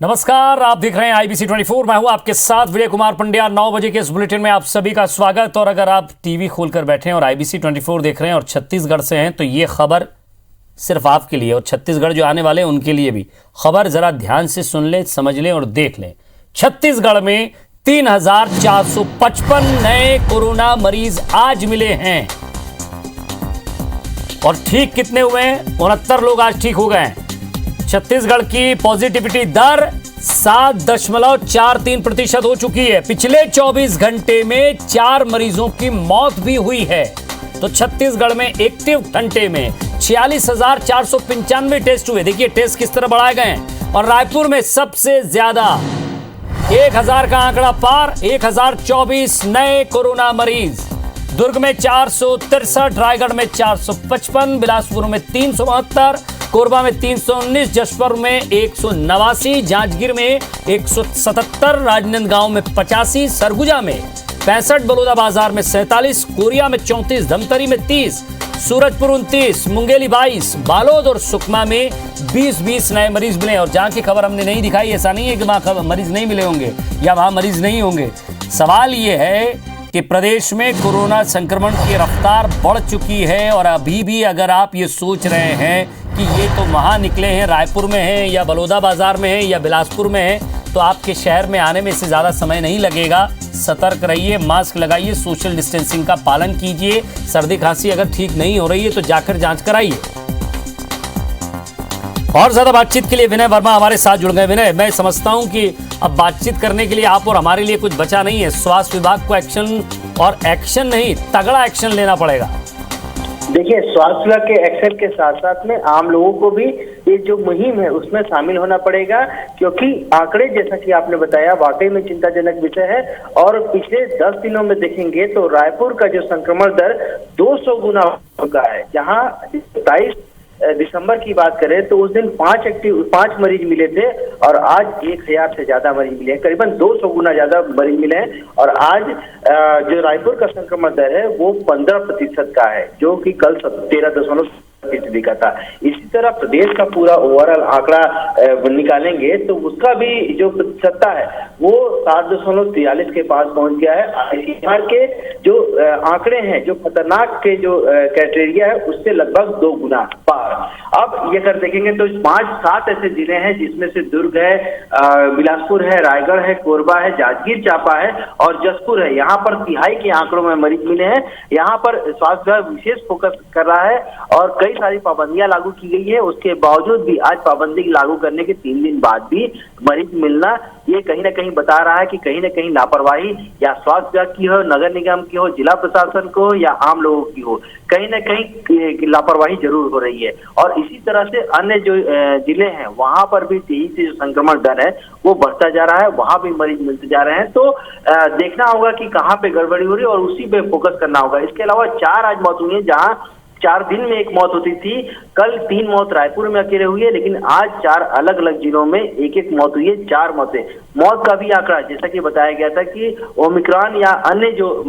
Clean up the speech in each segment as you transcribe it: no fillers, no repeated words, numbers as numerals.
नमस्कार, आप देख रहे हैं IBC 24। मैं हूं आपके साथ विजय कुमार पंड्या। 9 बजे के इस बुलेटिन में आप सभी का स्वागत। और अगर आप टीवी खोलकर बैठे हैं और IBC 24 देख रहे हैं और छत्तीसगढ़ से हैं तो ये खबर सिर्फ आपके लिए और छत्तीसगढ़ जो आने वाले हैं उनके लिए भी। खबर जरा ध्यान से सुन लें, समझ लें और देख लें। छत्तीसगढ़ में 3,455 नए कोरोना मरीज आज मिले हैं और ठीक कितने हुए हैं? 69 लोग आज ठीक हो गए हैं। छत्तीसगढ़ की पॉजिटिविटी दर 7.43% हो चुकी है। पिछले 24 घंटे में 4 मरीजों की मौत भी हुई है। तो छत्तीसगढ़ में एक्टिव घंटे में 46,495 टेस्ट हुए। देखिए टेस्ट किस तरह बढ़ाए गए हैं। और रायपुर में सबसे ज्यादा 1,000 का आंकड़ा पार, 1,024 नए कोरोना मरीज। दुर्ग में 463, रायगढ़ में 455, बिलासपुर में 372, कोरबा में 319, जशपुर में 189, जांजगीर में 177, राजनांदगांव में 85, सरगुजा में 65, बलौदाबाजार में 47, कोरिया में 34, धमतरी में 30, सूरजपुर 29, मुंगेली 22, बालोद और सुकमा में 20-20 नए मरीज मिले। और जहां की खबर हमने नहीं दिखाई, ऐसा नहीं है कि वहां मरीज नहीं मिले होंगे या वहां मरीज नहीं होंगे। सवाल यह है कि प्रदेश में कोरोना संक्रमण की रफ्तार बढ़ चुकी है। और अभी भी अगर आप ये सोच रहे हैं कि ये तो वहाँ निकले हैं, रायपुर में हैं या बलौदाबाजार में हैं या बिलासपुर में हैं, तो आपके शहर में आने में इससे ज़्यादा समय नहीं लगेगा। सतर्क रहिए, मास्क लगाइए, सोशल डिस्टेंसिंग का पालन कीजिए। सर्दी खांसी अगर ठीक नहीं हो रही है तो जाकर जांच कराइए। और ज़्यादा बातचीत के लिए विनय वर्मा हमारे साथ जुड़ गए। विनय, मैं समझता हूं कि अब बातचीत करने के लिए आप और हमारे लिए कुछ बचा नहीं है। स्वास्थ्य विभाग को एक्शन नहीं, तगड़ा एक्शन लेना पड़ेगा। देखिए, स्वास्थ्य विभाग के एक्शन के साथ साथ में आम लोगों को भी ये जो मुहिम है उसमें शामिल होना पड़ेगा, क्योंकि आंकड़े जैसा कि आपने बताया वाकई में चिंताजनक विषय है। और पिछले 10 दिनों में देखेंगे तो रायपुर का जो संक्रमण दर 200 गुना हो चुका है। जहां 27 दिसंबर की बात करें तो उस दिन 5 मरीज मिले थे और आज 1,000 से ज्यादा मरीज मिले हैं। करीबन 200 गुना ज्यादा मरीज मिले हैं। और आज जो रायपुर का संक्रमण दर है वो 15% का है, जो कि कल 13.फीसदी का था। इसी तरह प्रदेश का पूरा ओवरऑल आंकड़ा निकालेंगे तो उसका भी जो प्रतिशतता है वो 7.43 के पास पहुंच गया है। ICMR के जो आंकड़े हैं, जो खतरनाक के जो क्राइटेरिया है उससे लगभग 2 गुना पार। अब ये कर देखेंगे तो 5-7 ऐसे जिले हैं जिसमें से दुर्ग है, बिलासपुर है, रायगढ़ है, कोरबा है, जांजगीर चांपा है और जशपुर है। यहाँ पर तिहाई के आंकड़ों में मरीज मिले हैं। यहाँ पर स्वास्थ्य विभाग विशेष फोकस कर रहा है और कई सारी पाबंदियां लागू की गई है। उसके बावजूद भी आज पाबंदी लागू करने के 3 दिन बाद भी मरीज मिलना ये कहीं ना कहीं बता रहा है कि कहीं ना कहीं लापरवाही या स्वास्थ्य विभाग की हो, नगर निगम की हो, जिला प्रशासन को हो या आम लोगों की हो, कहीं ना कहीं लापरवाही जरूर हो रही है। और इसी तरह से अन्य जो जिले हैं वहां पर भी तेजी से जो संक्रमण दर है वो बढ़ता जा रहा है, वहां भी मरीज मिलते जा रहे हैं। तो देखना होगा कि कहाँ पे गड़बड़ी हो रही है और उसी पे फोकस करना होगा। इसके अलावा 4 आज मौत हुई है, जहाँ 4 दिन में 1 मौत होती थी। कल 3 मौत रायपुर में अकेले हुई है, लेकिन आज 4 अलग अलग जिलों में 1-1 मौत हुई है। 4 मौतें। मौत का भी आंकड़ा जैसा कि बताया गया था कि ओमिक्रॉन या अन्य जो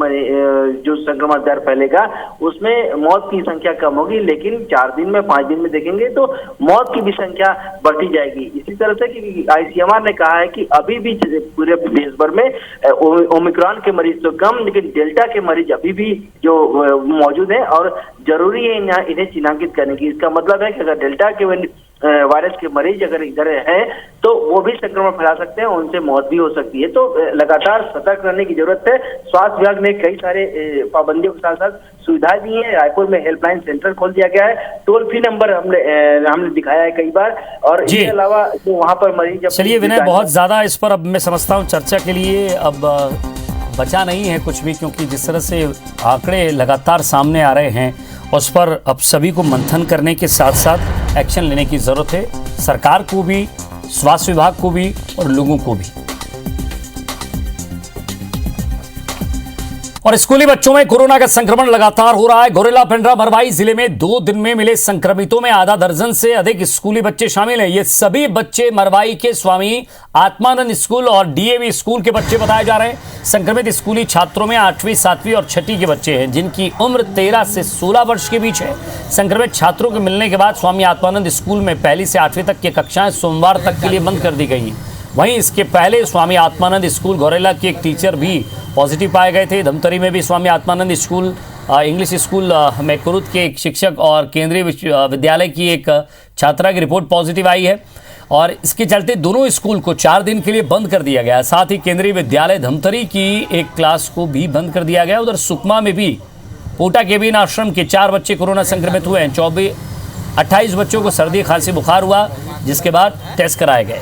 संक्रमण दर फैलेगा उसमें मौत की संख्या कम होगी, लेकिन 4 दिन में 5 दिन में देखेंगे तो मौत की भी संख्या बढ़ती जाएगी। इसी तरह से कि ICMR ने कहा है कि अभी भी पूरे देश भर में ओमिक्रॉन के मरीज तो कम, लेकिन डेल्टा के मरीज अभी भी जो मौजूद है और जरूरी है इन्हें चिन्हांकित करने की। इसका मतलब है कि अगर डेल्टा के वायरस के मरीज अगर इधर है तो वो भी संक्रमण फैला सकते हैं, उनसे मौत भी हो सकती है। तो लगातार सतर्क रहने की जरूरत है। स्वास्थ्य विभाग ने कई सारे पाबंदियों के साथ साथ सुविधाएं दी हैं। रायपुर में हेल्पलाइन सेंटर खोल दिया गया है, टोल फ्री नंबर हमने दिखाया है कई बार। और इसके अलावा जो वहाँ पर मरीज, चलिए विनय, बहुत ज्यादा इस पर अब मैं समझता हूँ चर्चा के लिए अब बचा नहीं है कुछ भी, क्योंकि जिस तरह से आंकड़े लगातार सामने आ रहे हैं उस पर अब सभी को मंथन करने के साथ साथ एक्शन लेने की ज़रूरत है। सरकार को भी, स्वास्थ्य विभाग को भी और लोगों को भी। और स्कूली बच्चों में कोरोना का संक्रमण लगातार हो रहा है। गौरेला पेंड्रा मरवाई जिले में 2 दिन में मिले संक्रमितों में आधा दर्जन से अधिक स्कूली बच्चे शामिल हैं। ये सभी बच्चे मरवाई के स्वामी आत्मानंद स्कूल और DAV स्कूल के बच्चे बताए जा रहे हैं। संक्रमित स्कूली छात्रों में 8वीं, 7वीं और 6ठी के बच्चे हैं, जिनकी उम्र 13 से 16 वर्ष के बीच है। संक्रमित छात्रों के मिलने के बाद स्वामी आत्मानंद स्कूल में 1ली से 8वीं तक की कक्षाएं सोमवार तक के लिए बंद कर दी गई। वहीं इसके पहले स्वामी आत्मानंद स्कूल गौरेला के एक टीचर भी पॉजिटिव पाए गए थे। धमतरी में भी Swami Atmanand school English school में कुरुद के एक शिक्षक और केंद्रीय विद्यालय की एक छात्रा की रिपोर्ट पॉजिटिव आई है और इसके चलते दोनों स्कूल को 4 दिन के लिए बंद कर दिया गया। साथ ही केंद्रीय विद्यालय धमतरी की एक क्लास को भी बंद कर दिया गया। उधर सुकमा में भी पोटा केबिन आश्रम के 4 बच्चे कोरोना संक्रमित हुए हैं। 28 बच्चों को सर्दी खांसी बुखार हुआ, जिसके बाद टेस्ट कराए गए।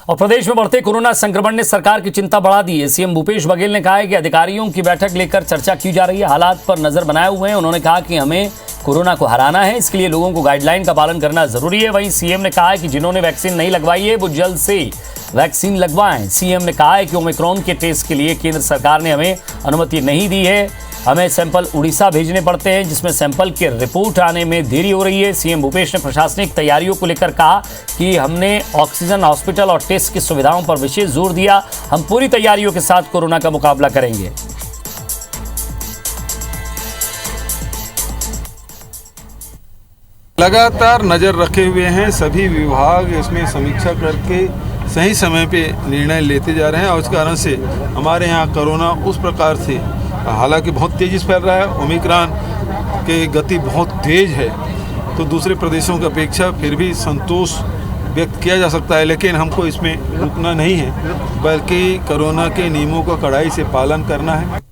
और प्रदेश में बढ़ते कोरोना संक्रमण ने सरकार की चिंता बढ़ा दी है। सीएम भूपेश बघेल ने कहा है कि अधिकारियों की बैठक लेकर चर्चा की जा रही है, हालात पर नजर बनाए हुए हैं। उन्होंने कहा कि हमें कोरोना को हराना है, इसके लिए लोगों को गाइडलाइन का पालन करना जरूरी है। वहीं सीएम ने कहा है कि जिन्होंने वैक्सीन नहीं लगवाई है वो जल्द से वैक्सीन लगवाएं। सीएम ने कहा है कि ओमिक्रॉन के टेस्ट के लिए केंद्र सरकार ने हमें अनुमति नहीं दी है, हमें सैंपल उड़ीसा भेजने पड़ते हैं, जिसमें सैंपल के रिपोर्ट आने में देरी हो रही है। सीएम भूपेश ने प्रशासनिक तैयारियों को लेकर कहा कि हमने ऑक्सीजन, हॉस्पिटल और टेस्ट की सुविधाओं पर विशेष जोर दिया। हम पूरी तैयारियों के साथ कोरोना का मुकाबला करेंगे। लगातार नज़र रखे हुए हैं, सभी विभाग इसमें समीक्षा करके सही समय पे निर्णय लेते जा रहे हैं और इस कारण से हमारे यहाँ कोरोना उस प्रकार से हालांकि बहुत तेज़ी से फैल रहा है, ओमिक्रॉन की गति बहुत तेज़ है, तो दूसरे प्रदेशों की अपेक्षा फिर भी संतोष व्यक्त किया जा सकता है। लेकिन हमको इसमें रुकना नहीं है, बल्कि कोरोना के नियमों का कड़ाई से पालन करना है।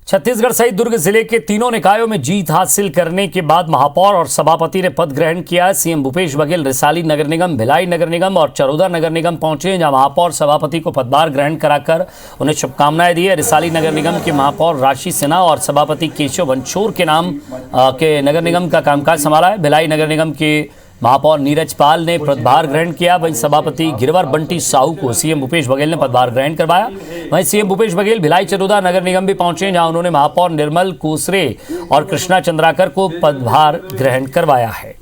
छत्तीसगढ़ सहित दुर्ग जिले के तीनों निकायों में जीत हासिल करने के बाद महापौर और सभापति ने पद ग्रहण किया। सीएम भूपेश बघेल रिसाली नगर निगम, भिलाई नगर निगम और चरोदा नगर निगम पहुंचे, जहां महापौर सभापति को पदभार ग्रहण कराकर उन्हें शुभकामनाएं दी है। रिसाली नगर निगम के महापौर राशि सिन्हा और सभापति केशव वंशोर के नाम के नगर निगम का कामकाज संभाला है। भिलाई नगर निगम के महापौर नीरज पाल ने पदभार ग्रहण किया। वहीं सभापति गिरवर बंटी साहू को सीएम भूपेश बघेल ने पदभार ग्रहण करवाया। वहीं सीएम भूपेश बघेल भिलाई चरोदा नगर निगम भी पहुंचे, जहां उन्होंने महापौर निर्मल कोसरे और कृष्णा चंद्राकर को पदभार ग्रहण करवाया है।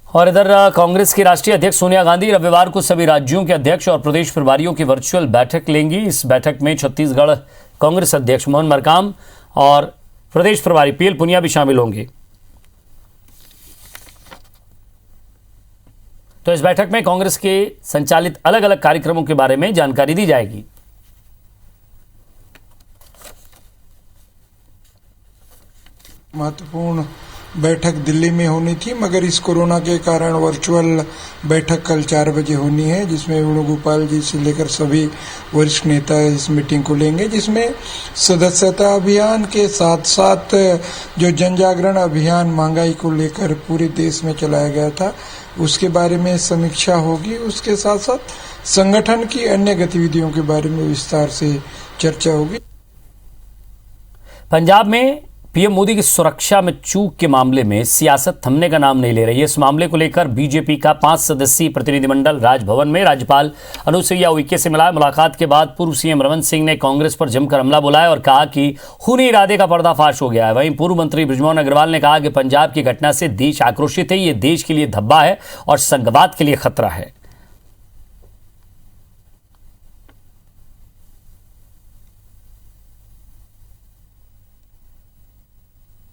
और इधर कांग्रेस की राष्ट्रीय अध्यक्ष सोनिया गांधी रविवार को सभी राज्यों के अध्यक्ष और प्रदेश प्रभारियों की वर्चुअल बैठक लेंगी। इस बैठक में छत्तीसगढ़ कांग्रेस अध्यक्ष मोहन मरकाम और प्रदेश प्रभारी पीएल पुनिया भी शामिल होंगे। तो इस बैठक में कांग्रेस के संचालित अलग अलग कार्यक्रमों के बारे में जानकारी दी जाएगी। महत्वपूर्ण बैठक दिल्ली में होनी थी, मगर इस कोरोना के कारण वर्चुअल बैठक कल 4 बजे होनी है, जिसमें वेणुगोपाल जी से लेकर सभी वरिष्ठ नेता इस मीटिंग को लेंगे, जिसमें सदस्यता अभियान के साथ साथ जो जन जागरण अभियान महंगाई को लेकर पूरे देश में चलाया गया था उसके बारे में समीक्षा होगी। उसके साथ साथ संगठन की अन्य गतिविधियों के बारे में विस्तार से चर्चा होगी। पंजाब में पीएम मोदी की सुरक्षा में चूक के मामले में सियासत थमने का नाम नहीं ले रही है। इस मामले को लेकर बीजेपी का 5 सदस्यीय प्रतिनिधिमंडल राजभवन में राज्यपाल अनुसुईया उइके से मिला। मुलाकात के बाद पूर्व सीएम रमन सिंह ने कांग्रेस पर जमकर हमला बोला और कहा कि खूनी इरादे का पर्दाफाश हो गया है। वहीं पूर्व मंत्री बृजमोहन अग्रवाल ने कहा कि पंजाब की घटना से देश आक्रोशित है, ये देश के लिए धब्बा है और संघवाद के लिए खतरा है।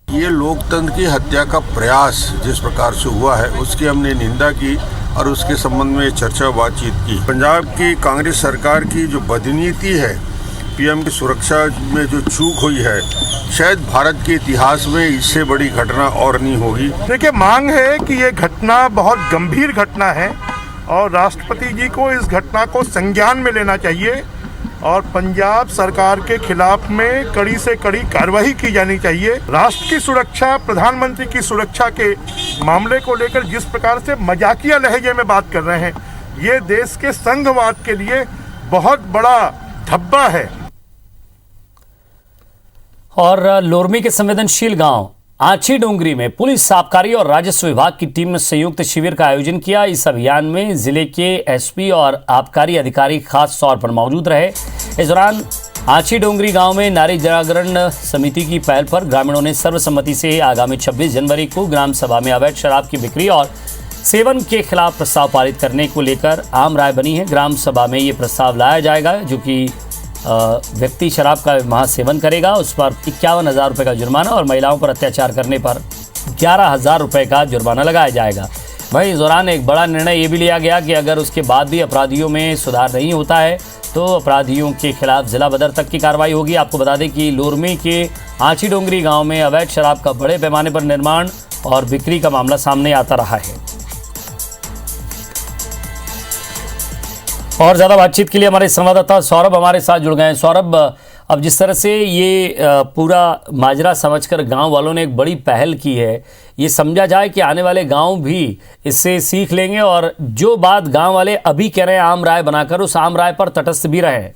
ये लोकतंत्र की हत्या का प्रयास जिस प्रकार से हुआ है उसकी हमने निंदा की और उसके संबंध में चर्चा बातचीत की। पंजाब की कांग्रेस सरकार की जो बदनीति है, पीएम की सुरक्षा में जो चूक हुई है, शायद भारत के इतिहास में इससे बड़ी घटना और नहीं होगी। देखिए, मांग है कि ये घटना बहुत गंभीर घटना है और राष्ट्रपति जी को इस घटना को संज्ञान में लेना चाहिए और पंजाब सरकार के खिलाफ में कड़ी से कड़ी कार्रवाई की जानी चाहिए। राष्ट्र की सुरक्षा, प्रधानमंत्री की सुरक्षा के मामले को लेकर जिस प्रकार से मजाकिया लहजे में बात कर रहे हैं, ये देश के संघवाद के लिए बहुत बड़ा धब्बा है। और लोरमी के संवेदनशील गांव आछी डोंगरी में पुलिस, आबकारी और राजस्व विभाग की टीम ने संयुक्त शिविर का आयोजन किया। इस अभियान में जिले के एसपी और आबकारी अधिकारी खास तौर पर मौजूद रहे। इस दौरान आछी डोंगरी गांव में नारी जागरण समिति की पहल पर ग्रामीणों ने सर्वसम्मति से आगामी 26 जनवरी को ग्राम सभा में अवैध शराब की बिक्री और सेवन के खिलाफ प्रस्ताव पारित करने को लेकर आम राय बनी है। ग्राम सभा में ये प्रस्ताव लाया जाएगा। जो कि व्यक्ति शराब का महासेवन करेगा उस पर 51,000 रुपये का जुर्माना और महिलाओं पर अत्याचार करने पर 11,000 रुपये का जुर्माना लगाया जाएगा। वहीं इस दौरान एक बड़ा निर्णय ये भी लिया गया कि अगर उसके बाद भी अपराधियों में सुधार नहीं होता है तो अपराधियों के खिलाफ जिला बदर तक की कार्रवाई होगी। आपको बता दें कि लोरमी के आंची डोंगरी गांव में अवैध शराब का बड़े पैमाने पर निर्माण और बिक्री का मामला सामने आता रहा है। और ज़्यादा बातचीत के लिए हमारे संवाददाता सौरभ हमारे साथ जुड़ गए हैं। सौरभ, अब जिस तरह से ये पूरा माजरा समझकर गांव वालों ने एक बड़ी पहल की है, ये समझा जाए कि आने वाले गांव भी इससे सीख लेंगे और जो बात गांव वाले अभी कह रहे हैं आम राय बनाकर, उस आम राय पर तटस्थ भी रहे।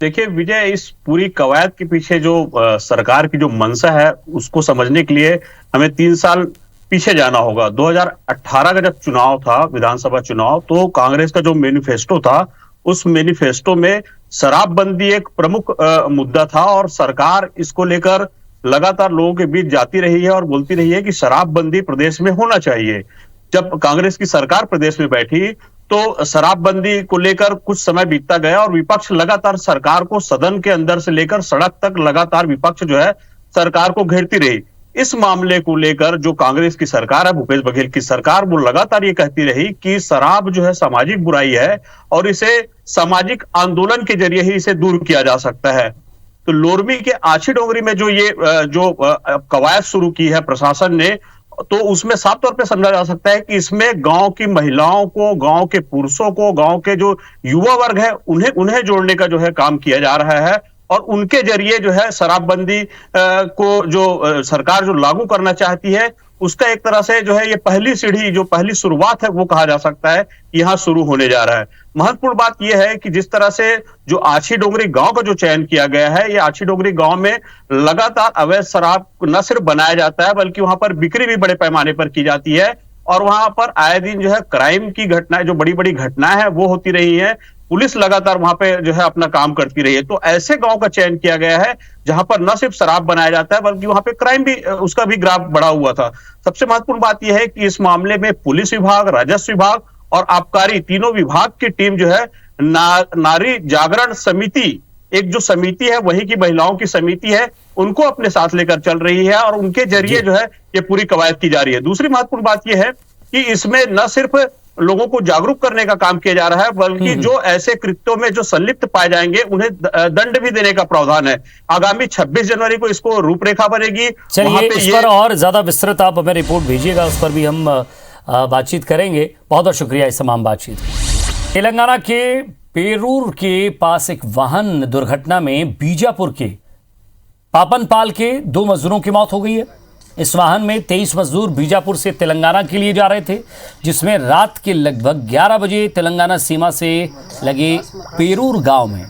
देखिए विजय, इस पूरी कवायद के पीछे जो सरकार की जो मंशा है उसको समझने के लिए हमें 3 साल पीछे जाना होगा। 2018 का जब चुनाव था, विधानसभा चुनाव, तो कांग्रेस का जो मैनिफेस्टो था उस मैनिफेस्टो में शराबबंदी एक प्रमुख मुद्दा था और सरकार इसको लेकर लगातार लोगों के बीच जाती रही है और बोलती रही है कि शराबबंदी प्रदेश में होना चाहिए। जब कांग्रेस की सरकार प्रदेश में बैठी तो शराबबंदी को लेकर कुछ समय बीतता गया और विपक्ष लगातार सरकार को सदन के अंदर से लेकर सड़क तक लगातार विपक्ष जो है सरकार को घेरती रही। इस मामले को लेकर जो कांग्रेस की सरकार है, भूपेश बघेल की सरकार, वो लगातार ये कहती रही कि शराब जो है सामाजिक बुराई है और इसे सामाजिक आंदोलन के जरिए ही इसे दूर किया जा सकता है। तो लोरमी के आंची डोंगरी में जो कवायद शुरू की है प्रशासन ने, तो उसमें साफ तौर पे समझा जा सकता है कि इसमें गांव की महिलाओं को, गांव के पुरुषों को, गांव के जो युवा वर्ग है उन्हें जोड़ने का जो है काम किया जा रहा है और उनके जरिए जो है शराबबंदी को जो सरकार जो लागू करना चाहती है उसका एक तरह से जो है ये पहली सीढ़ी, जो पहली शुरुआत है वो कहा जा सकता है, यहाँ शुरू होने जा रहा है। महत्वपूर्ण बात यह है कि जिस तरह से जो आंची डोंगरी गांव का जो चयन किया गया है, ये आंची डोंगरी गांव में लगातार अवैध शराब न सिर्फ बनाया जाता है बल्कि वहां पर बिक्री भी बड़े पैमाने पर की जाती है और वहां पर आए दिन जो है क्राइम की घटनाएं, जो बड़ी बड़ी घटनाएं हैं वो होती रही है। पुलिस लगातार वहां पे जो है अपना काम करती रही है। तो ऐसे गांव का चयन किया गया है जहां पर न सिर्फ शराब बनाया जाता है बल्कि वहां पे क्राइम भी, उसका भी ग्राफ बढ़ा हुआ था। सबसे महत्वपूर्ण बात यह है कि इस मामले में पुलिस विभाग, राजस्व विभाग और आबकारी तीनों विभाग की टीम जो है नारी जागरण समिति, एक जो समिति है वही की महिलाओं की समिति है, उनको अपने साथ लेकर चल रही है और उनके जरिए जो है ये पूरी कवायद की जा रही है। दूसरी महत्वपूर्ण बात यह है कि इसमें न सिर्फ लोगों को जागरूक करने का काम किया जा रहा है बल्कि जो ऐसे कृत्यों में जो संलिप्त पाए जाएंगे उन्हें दंड भी देने का प्रावधान है। आगामी 26 जनवरी को इसको रूपरेखा बनेगी। चलिए इस पर और ज्यादा विस्तृत आप हमें रिपोर्ट भेजिएगा, उस पर भी हम बातचीत करेंगे। बहुत बहुत शुक्रिया इस तमाम बातचीत। तेलंगाना के पेरूर के पास एक वाहन दुर्घटना में बीजापुर के पापनपाल के 2 मजदूरों की मौत हो गई है। इस वाहन में 23 मजदूर बीजापुर से तेलंगाना के लिए जा रहे थे, जिसमें रात के लगभग 11 बजे तेलंगाना सीमा से लगे पेरूर गांव में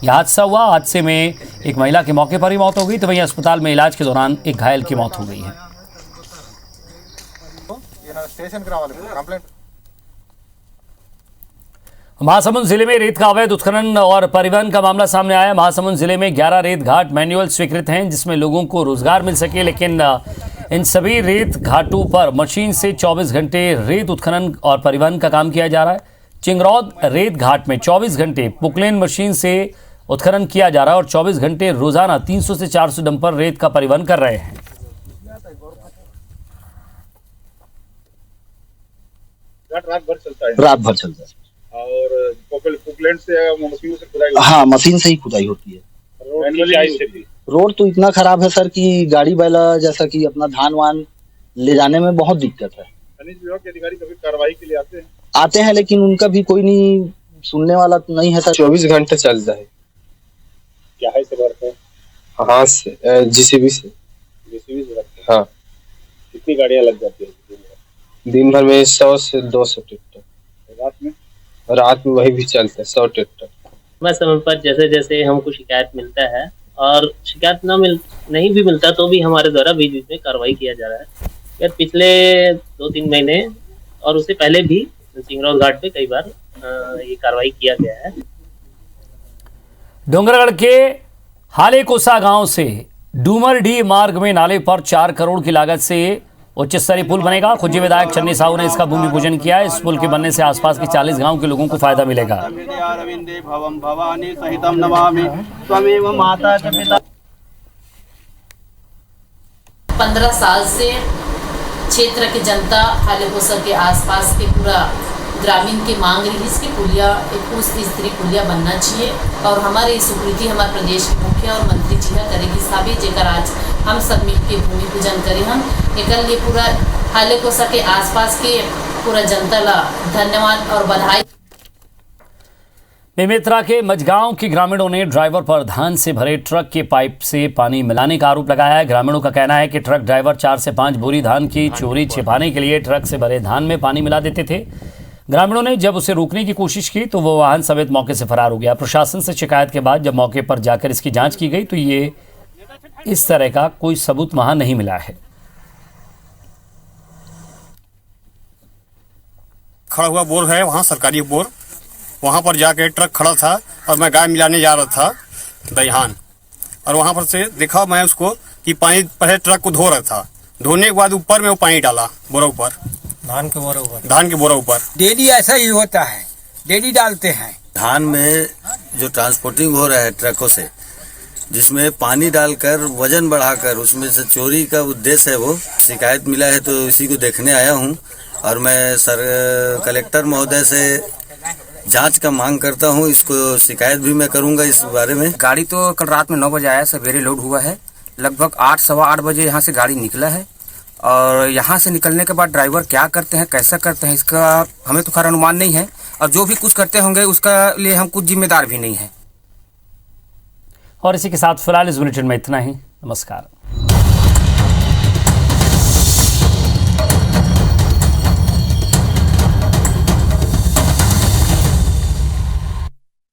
यह हादसा हुआ। हादसे में एक महिला की मौके पर ही मौत हो गई, तो वहीं अस्पताल में इलाज के दौरान एक घायल की मौत हो गई है। महासमुंद जिले में रेत का अवैध उत्खनन और परिवहन का मामला सामने आया। महासमुंद जिले में 11 रेत घाट मैनुअल स्वीकृत हैं जिसमें लोगों को रोजगार मिल सके, लेकिन इन सभी रेत घाटों पर मशीन से 24 घंटे रेत उत्खनन और परिवहन का काम किया जा रहा है। चिंगरौद रेत घाट में 24 घंटे पुकलेन मशीन से उत्खनन किया जा रहा है और 24 घंटे रोजाना 300 से 400 डंपर रेत का परिवहन कर रहे हैं। रात भर चलता है। रात भर चलता है और पुकलेन से मशीन से खुदाई, हाँ मशीन से ही खुदाई होती है। रोड तो इतना खराब है सर कि गाड़ी बैला जैसा कि अपना धान वान ले जाने में बहुत दिक्कत है। खनिज विभाग के अधिकारी कभी कार्रवाई के लिए आते हैं लेकिन उनका भी कोई नहीं सुनने वाला तो नहीं है सर। 24 घंटे चलता है। क्या है से भरते हैं? हाँ से जीसीबी से भरते हैं। हाँ। कितनी गाड़ियां लग जाती है दिन भर में? 100 से 200 ट्रैक्टर। रात में वही भी चलता है 100 ट्रैक्टर। समय पर जैसे जैसे हमको शिकायत मिलता है और शिकायत नहीं भी मिलता तो भी हमारे द्वारा बीच बीच में कार्रवाई किया जा रहा है। यार पिछले 2-3 महीने और उससे पहले भी चिंगरौद घाट पे कई बार ये कार्रवाई किया गया है। डोंगरगढ़ के हालेकोसा गांव से डूमरडी मार्ग में नाले पर 4 करोड़ की लागत से उच्च स्तरीय पुल बनेगा। खुज्जी विधायक चन्नी साहू ने इसका भूमि पूजन किया। इस पुल के बनने से आसपास के 40 गांव के लोगों को फायदा मिलेगा। 15 साल से क्षेत्र की जनता हालेपोसा के आसपास के पूरा ग्रामीण की मांग रही है इसकी पुलिया, एक उच्च स्तरीय पुलिया बनना चाहिए। और हमारे स्वीकृति हमारे प्रदेश के मुखिया और मंत्री जी करेगी साबी, जेकर आज हम सब मिलकर भूमि पूजन करें। हम एक लिए पूरा हालेपोसा के आसपास के पूरा जनता ला धन्यवाद और बधाई। बेमेतरा के मझगांव के ग्रामीणों ने ड्राइवर पर धान से भरे ट्रक के पाइप से पानी मिलाने का आरोप लगाया है। ग्रामीणों का कहना है कि ट्रक ड्राइवर 4 से 5 बोरी धान की चोरी छिपाने के लिए ट्रक से भरे धान में पानी मिला देते थे। ग्रामीणों ने जब उसे रोकने की कोशिश की तो वो वाहन समेत मौके से फरार हो गया। प्रशासन से शिकायत के बाद जब मौके पर जाकर इसकी जांच की गई तो ये इस तरह का कोई सबूत वहां नहीं मिला है। खड़ा हुआ बोर है वहाँ सरकारी बोर, वहाँ पर जाके ट्रक खड़ा था और मैं गाय मिलाने जा रहा था दहीहान, और वहाँ पर से देखा मैं उसको कि पानी पहले ट्रक को धो रहा था, धोने के बाद ऊपर में वो पानी डाला बोरा ऊपर, धान के बोरा ऊपर। डेली ऐसा ही होता है, डेली डालते हैं। धान में जो ट्रांसपोर्टिंग हो रहा है ट्रकों से, जिसमें पानी डालकर वजन बढ़ाकर उसमें से चोरी का उद्देश्य है, वो शिकायत मिला है तो इसी को देखने आया हूँ। और मैं कलेक्टर महोदय से जांच का मांग करता हूँ। इसको शिकायत भी मैं करूँगा इस बारे में। गाड़ी तो कल रात में 9 बजे आया, सवेरे लोड हुआ है। लगभग 8 सवा 8 बजे यहाँ से गाड़ी निकला है, और यहाँ से निकलने के बाद ड्राइवर क्या करते हैं, कैसा करते हैं, इसका हमें तो खैर अनुमान नहीं है, और जो भी कुछ करते होंगे उसका लिए हम कुछ जिम्मेदार भी नहीं है। और इसी के साथ फिलहाल इस बुलेटिन में इतना ही। नमस्कार।